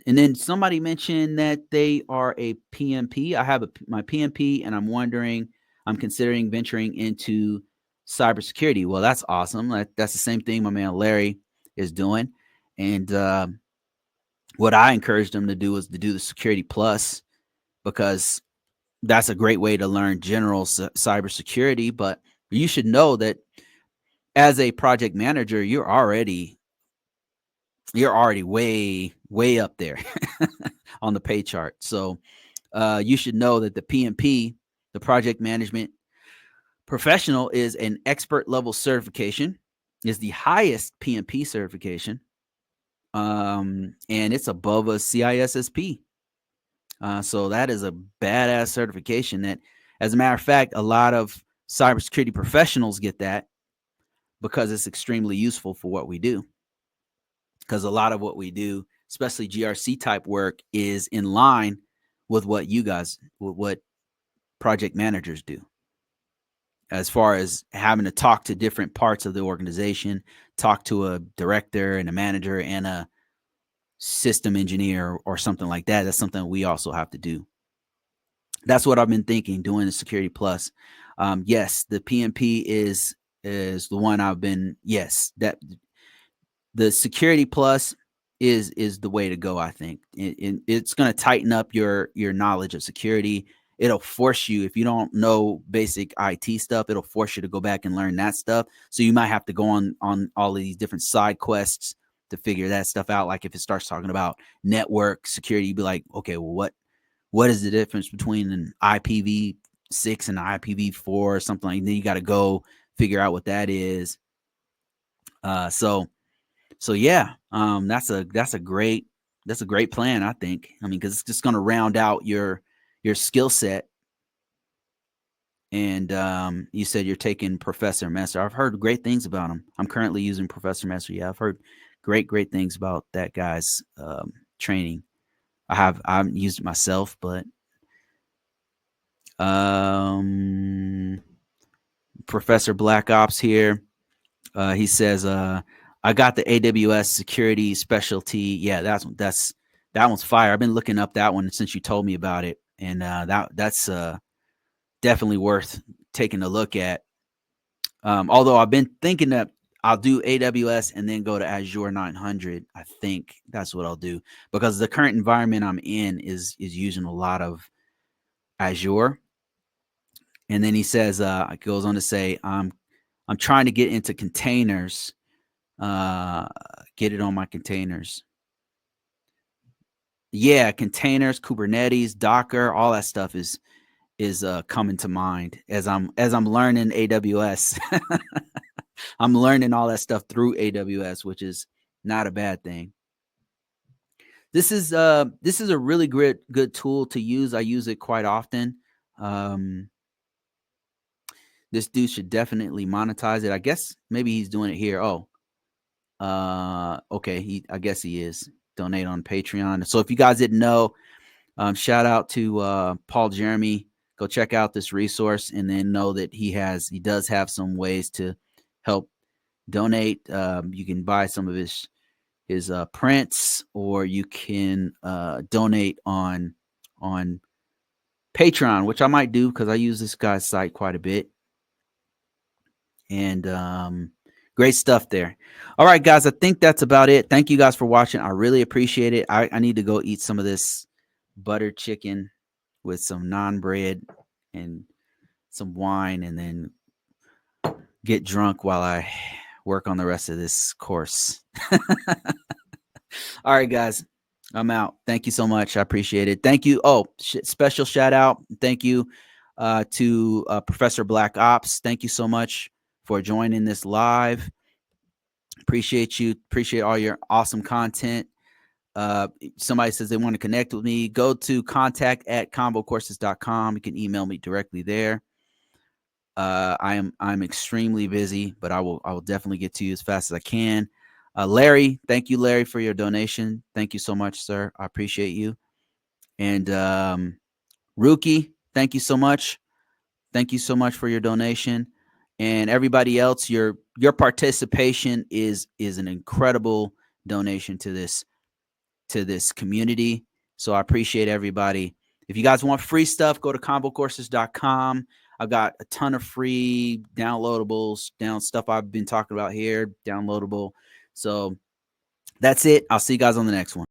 And then somebody mentioned that they are a PMP. I have my PMP, and I'm considering venturing into cybersecurity. Well, that's awesome. That's the same thing my man Larry is doing. And what I encouraged him to do was to do the Security Plus, because that's a great way to learn general cybersecurity. But you should know that as a project manager, you're already way up there on the pay chart. So you should know that the PMP, the project management professional, is an expert level certification, is the highest PMP certification, and it's above a CISSP. So that is a badass certification. That, as a matter of fact, a lot of cybersecurity professionals get that because it's extremely useful for what we do. Because a lot of what we do, especially GRC type work, is in line with what project managers do, as far as having to talk to different parts of the organization, talk to a director and a manager and a system engineer or something like that. That's something we also have to do. That's what I've been thinking, doing the Security Plus. Yes, the PMP is the one I've been. Yes, that the Security Plus is the way to go. I think it's going to tighten up your knowledge of security. It'll force you, if you don't know basic IT stuff, it'll force you to go back and learn that stuff. So you might have to go on all of these different side quests to figure that stuff out. Like if it starts talking about network security, you'd be like, okay, well, what is the difference between an IPv6 and an IPv4 or something like that? Then you got to go figure out what that is. So yeah, that's a great plan, I think. I mean, because it's just going to round out your skill set. And you said you're taking Professor Messer. I've heard great things about him. I'm currently using Professor Messer. Yeah, I've heard great things about that guy's training. I haven't used it myself, but Professor Black Ops here. He says, I got the AWS security specialty. Yeah, that one's fire. I've been looking up that one since you told me about it, and that's definitely worth taking a look at. Although I've been thinking that I'll do AWS and then go to Azure 900. I think that's what I'll do, because the current environment I'm in is using a lot of Azure. And then he says, it goes on to say, I'm trying to get into containers, get it on my containers. Yeah, containers, Kubernetes, Docker, all that stuff is coming to mind as I'm learning AWS. I'm learning all that stuff through AWS, which is not a bad thing. This is a really good tool to use. I use it quite often. This dude should definitely monetize it. I guess maybe he's doing it here. Oh, okay. I guess he is. Donate on Patreon. So if you guys didn't know, shout out to Paul Jeremy. Go check out this resource, and then know that he does have some ways to help donate. You can buy some of his prints, or you can donate on Patreon, which I might do because I use this guy's site quite a bit. And great stuff there. All right, guys, I think that's about it. Thank you guys for watching. I really appreciate it. I need to go eat some of this buttered chicken with some naan bread and some wine, and then get drunk while I work on the rest of this course. All right, guys, I'm out. Thank you so much. I appreciate it. Thank you. Oh, special shout out. Thank you to Professor Black Ops. Thank you so much for joining this live. Appreciate you. Appreciate all your awesome content. Somebody says they want to connect with me. Go to contact@convocourses.com. You can email me directly there. I'm extremely busy, but I will definitely get to you as fast as I can. Larry, thank you, Larry, for your donation. Thank you so much, sir. I appreciate you. And Rookie, thank you so much. Thank you so much for your donation. And everybody else, your participation is an incredible donation to this to this community. So I appreciate everybody. If you guys want free stuff, go to ConvoCourses.com. I've got a ton of free downloadables, stuff I've been talking about here, downloadable. So that's it. I'll see you guys on the next one.